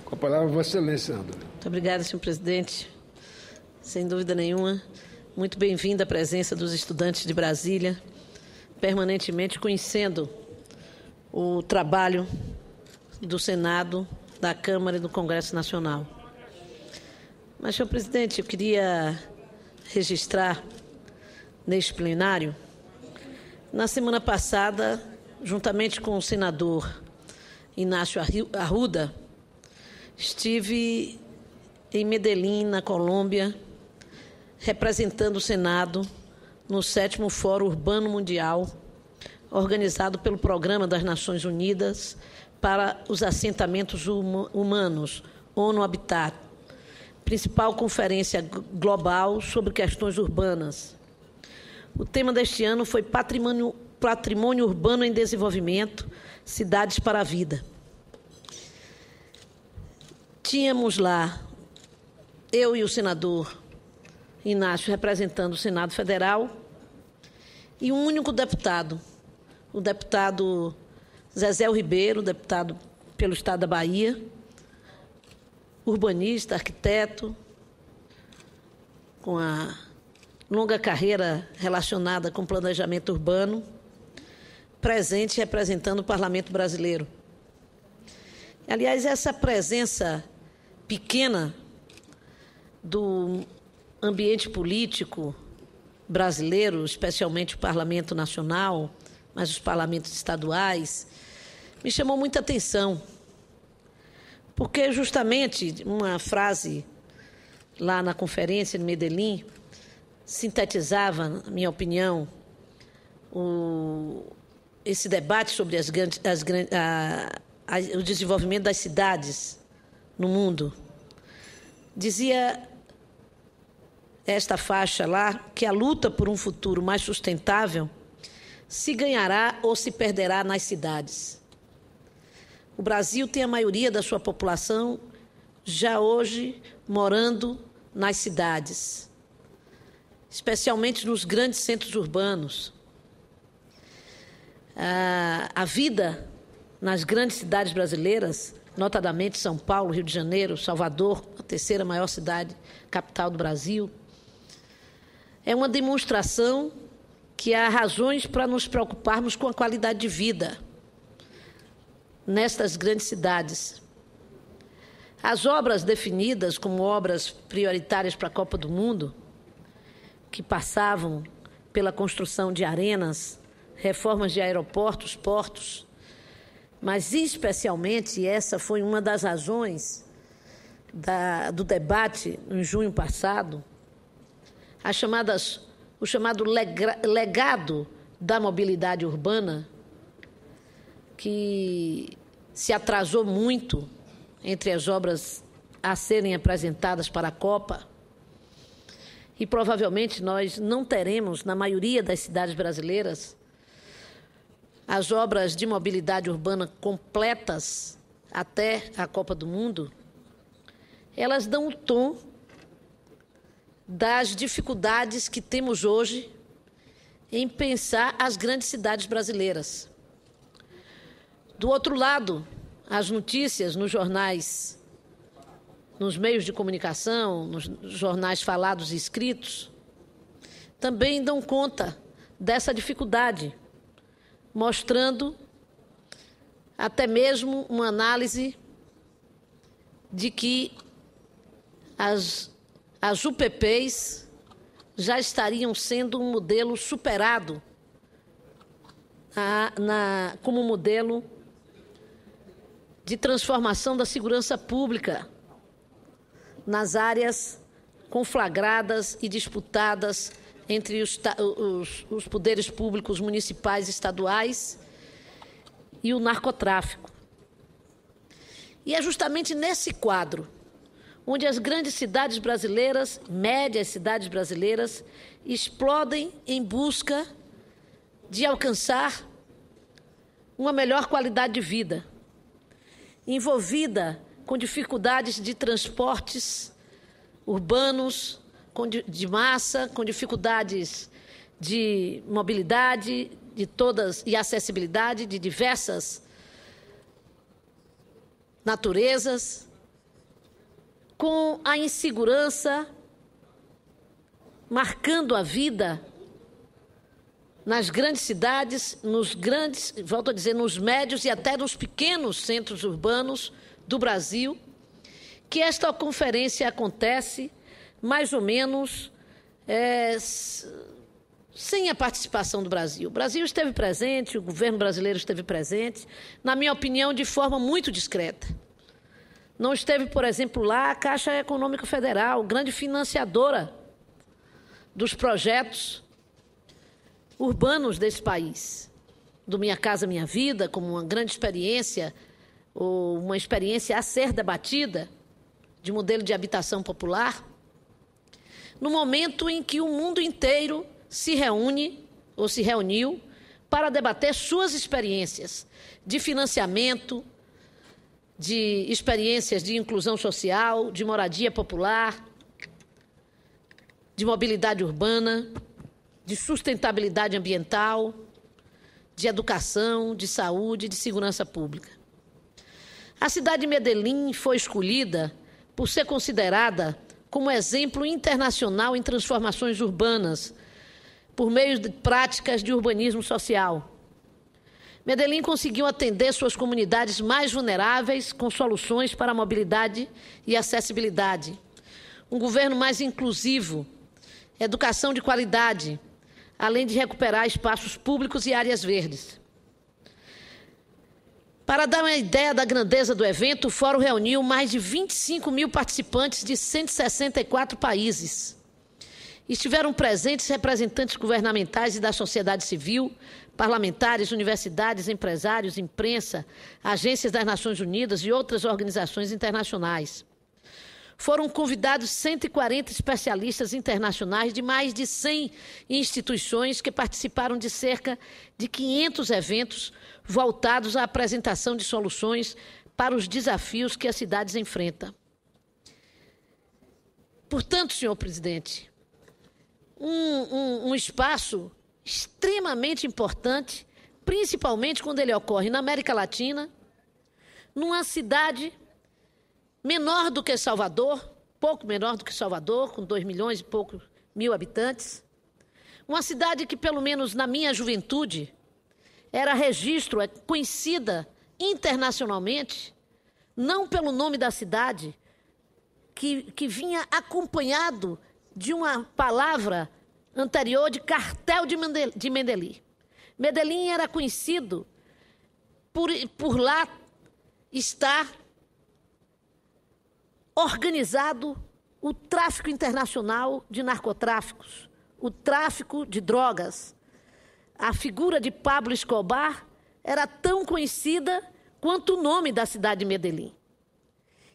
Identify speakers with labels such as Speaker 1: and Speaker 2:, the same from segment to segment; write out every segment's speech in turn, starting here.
Speaker 1: Com a palavra, Vossa Excelência, senador.
Speaker 2: Muito obrigada, senhor presidente. Sem dúvida nenhuma, muito bem-vinda a presença dos estudantes de Brasília, permanentemente conhecendo o trabalho do Senado, da Câmara e do Congresso Nacional. Mas, senhor presidente, eu queria registrar neste plenário, na semana passada, juntamente com o senador Inácio Arruda, estive em Medellín, na Colômbia, representando o Senado no 7º Fórum Urbano Mundial, organizado pelo Programa das Nações Unidas para os Assentamentos Humanos, ONU Habitat, principal conferência global sobre questões urbanas. O tema deste ano foi Patrimônio Urbano em Desenvolvimento, Cidades para a Vida. Tínhamos lá, eu e o senador Inácio representando o Senado Federal e um único deputado, o deputado Zezéu Ribeiro, deputado pelo Estado da Bahia, urbanista, arquiteto, com a longa carreira relacionada com planejamento urbano, presente representando o Parlamento Brasileiro. Aliás, essa presença pequena do ambiente político brasileiro, especialmente o Parlamento Nacional, mas os parlamentos estaduais, me chamou muita atenção, porque justamente uma frase lá na conferência de Medellín sintetizava, na minha opinião, esse debate sobre o desenvolvimento das cidades no mundo. Dizia esta faixa lá que a luta por um futuro mais sustentável se ganhará ou se perderá nas cidades. O Brasil tem a maioria da sua população já hoje morando nas cidades, especialmente nos grandes centros urbanos. A vida nas grandes cidades brasileiras, notadamente São Paulo, Rio de Janeiro, Salvador, a terceira maior cidade, capital do Brasil, é uma demonstração que há razões para nos preocuparmos com a qualidade de vida nestas grandes cidades. As obras definidas como obras prioritárias para a Copa do Mundo, que passavam pela construção de arenas, reformas de aeroportos, portos, mas especialmente, e essa foi uma das razões do debate em junho passado, o chamado legado da mobilidade urbana, que se atrasou muito entre as obras a serem apresentadas para a Copa, e provavelmente nós não teremos, na maioria das cidades brasileiras, as obras de mobilidade urbana completas até a Copa do Mundo. Elas dão o tom das dificuldades que temos hoje em pensar as grandes cidades brasileiras. Do outro lado, as notícias nos jornais, nos meios de comunicação, nos jornais falados e escritos, também dão conta dessa dificuldade, mostrando até mesmo uma análise de que as UPPs já estariam sendo um modelo superado como modelo de transformação da segurança pública nas áreas conflagradas e disputadas entre os poderes públicos municipais e estaduais e o narcotráfico. E é justamente nesse quadro onde as grandes cidades brasileiras, médias cidades brasileiras, explodem em busca de alcançar uma melhor qualidade de vida, envolvida com dificuldades de transportes urbanos, de massa, com dificuldades de mobilidade e acessibilidade de diversas naturezas, com a insegurança marcando a vida nas grandes cidades, volto a dizer, nos médios e até nos pequenos centros urbanos do Brasil, que esta conferência acontece mais ou menos sem a participação do Brasil. O Brasil esteve presente, o governo brasileiro esteve presente, na minha opinião, de forma muito discreta. Não esteve, por exemplo, lá a Caixa Econômica Federal, grande financiadora dos projetos urbanos desse país, do Minha Casa Minha Vida, como uma grande experiência, ou uma experiência a ser debatida, de modelo de habitação popular, no momento em que o mundo inteiro se reúne, ou se reuniu, para debater suas experiências de financiamento, de experiências de inclusão social, de moradia popular, de mobilidade urbana, de sustentabilidade ambiental, de educação, de saúde, de segurança pública. A cidade de Medellín foi escolhida por ser considerada como exemplo internacional em transformações urbanas, por meio de práticas de urbanismo social. Medellín conseguiu atender suas comunidades mais vulneráveis com soluções para a mobilidade e acessibilidade, um governo mais inclusivo, educação de qualidade, além de recuperar espaços públicos e áreas verdes. Para dar uma ideia da grandeza do evento, o Fórum reuniu mais de 25 mil participantes de 164 países. Estiveram presentes representantes governamentais e da sociedade civil, parlamentares, universidades, empresários, imprensa, agências das Nações Unidas e outras organizações internacionais. Foram convidados 140 especialistas internacionais de mais de 100 instituições que participaram de cerca de 500 eventos voltados à apresentação de soluções para os desafios que as cidades enfrentam. Portanto, senhor presidente, um espaço extremamente importante, principalmente quando ele ocorre na América Latina, numa cidade menor do que Salvador, pouco menor do que Salvador, com 2 milhões e poucos mil habitantes. Uma cidade que, pelo menos na minha juventude, era registro, é conhecida internacionalmente, não pelo nome da cidade, que vinha acompanhado de uma palavra anterior de cartel de Medellín. Medellín era conhecido por lá estar organizado o tráfico internacional de narcotráficos, o tráfico de drogas. A figura de Pablo Escobar era tão conhecida quanto o nome da cidade de Medellín.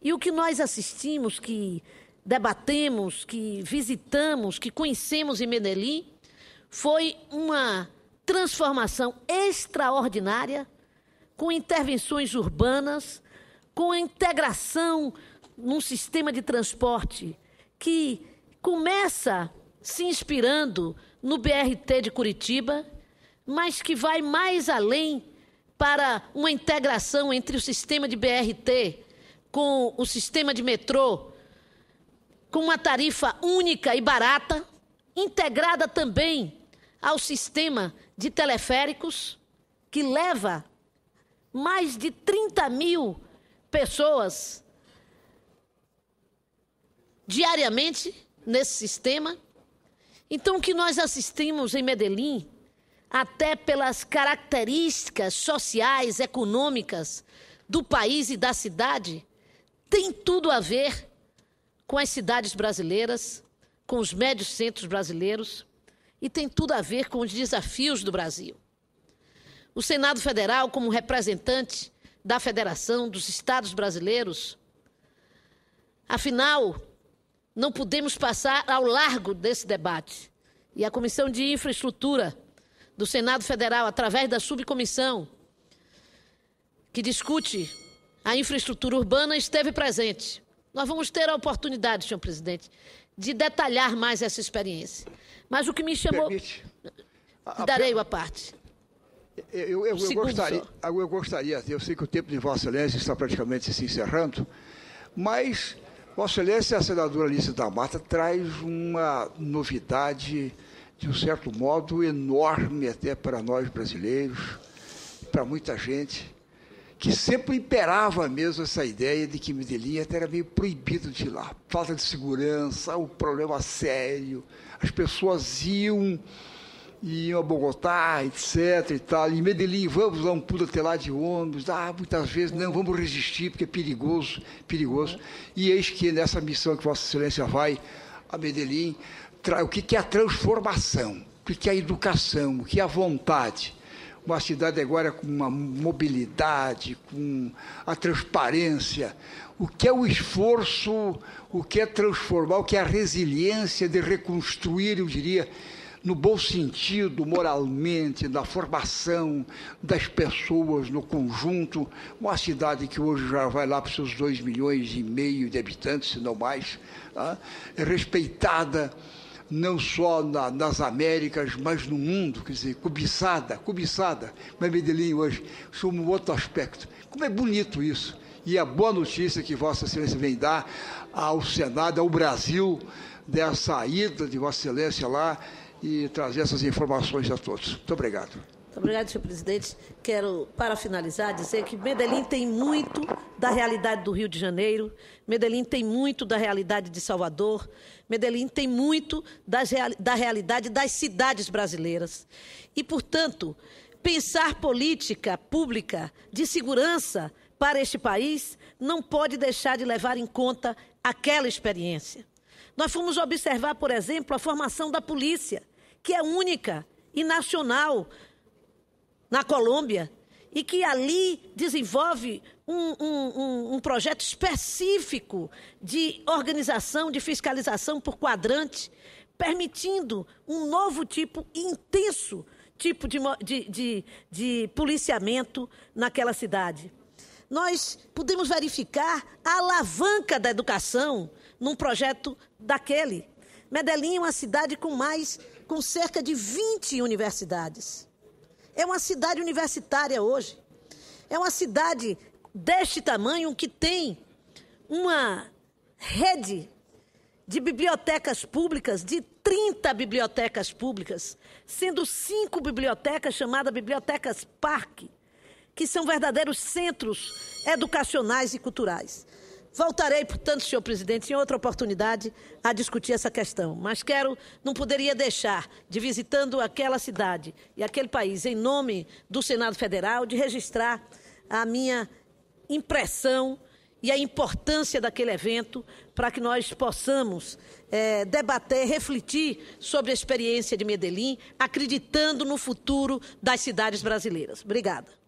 Speaker 2: E o que nós assistimos, que debatemos, que visitamos, que conhecemos em Medellín, foi uma transformação extraordinária, com intervenções urbanas, com a integração num sistema de transporte que começa se inspirando no BRT de Curitiba, mas que vai mais além para uma integração entre o sistema de BRT com o sistema de metrô, com uma tarifa única e barata, integrada também ao sistema de teleféricos, que leva mais de 30 mil pessoas diariamente nesse sistema. Então, o que nós assistimos em Medellín, até pelas características sociais, econômicas do país e da cidade, tem tudo a ver com as cidades brasileiras, com os médios centros brasileiros, e tem tudo a ver com os desafios do Brasil. O Senado Federal, como representante da Federação dos Estados Brasileiros, afinal, não podemos passar ao largo desse debate. E a Comissão de Infraestrutura do Senado Federal, através da subcomissão que discute a infraestrutura urbana, esteve presente. Nós vamos ter a oportunidade, senhor presidente, de detalhar mais essa experiência. Mas o que me chamou... Darei a parte.
Speaker 1: Eu gostaria, eu sei que o tempo de Vossa Excelência está praticamente se encerrando, mas Vossa Excelência, a senadora Alice da Mata traz uma novidade, de um certo modo, enorme até para nós brasileiros, para muita gente, que sempre imperava mesmo essa ideia de que Medellín até era meio proibido de ir lá. Falta de segurança, um problema sério, as pessoas iam a Bogotá, etc. e tal. Em Medellín, vamos dar um pulo até lá de ônibus. Muitas vezes, não, vamos resistir, porque é perigoso, perigoso. E eis que nessa missão que Vossa Excelência vai a Medellín, o que é a transformação, o que é a educação, o que é a vontade. Uma cidade agora com uma mobilidade, com a transparência, o que é o esforço, o que é transformar, o que é a resiliência de reconstruir, eu diria, no bom sentido, moralmente, na formação das pessoas no conjunto, uma cidade que hoje já vai lá para os seus 2,5 milhões de habitantes, se não mais, tá? É respeitada não só nas Américas, mas no mundo, quer dizer, cobiçada, mas Medellín hoje, sob um outro aspecto. Como é bonito isso! E a boa notícia que Vossa Excelência vem dar ao Senado, ao Brasil, dessa ida de Vossa Excelência lá, e trazer essas informações a todos. Muito obrigado.
Speaker 2: Muito obrigado, senhor presidente. Quero, para finalizar, dizer que Medellín tem muito da realidade do Rio de Janeiro, Medellín tem muito da realidade de Salvador, Medellín tem muito da realidade das cidades brasileiras. E, portanto, pensar política pública de segurança para este país não pode deixar de levar em conta aquela experiência. Nós fomos observar, por exemplo, a formação da polícia, que é única e nacional na Colômbia, e que ali desenvolve um projeto específico de organização, de fiscalização por quadrante, permitindo um novo tipo, intenso tipo de policiamento naquela cidade. Nós podemos verificar a alavanca da educação num projeto daquele. Medellín é uma cidade com cerca de 20 universidades. É uma cidade universitária hoje. É uma cidade deste tamanho que tem uma rede de bibliotecas públicas, de 30 bibliotecas públicas, sendo 5 bibliotecas chamadas Bibliotecas Parque, que são verdadeiros centros educacionais e culturais. Voltarei, portanto, senhor presidente, em outra oportunidade, a discutir essa questão. Mas não poderia deixar de, visitando aquela cidade e aquele país, em nome do Senado Federal, de registrar a minha impressão e a importância daquele evento para que nós possamos debater, refletir sobre a experiência de Medellín, acreditando no futuro das cidades brasileiras. Obrigada.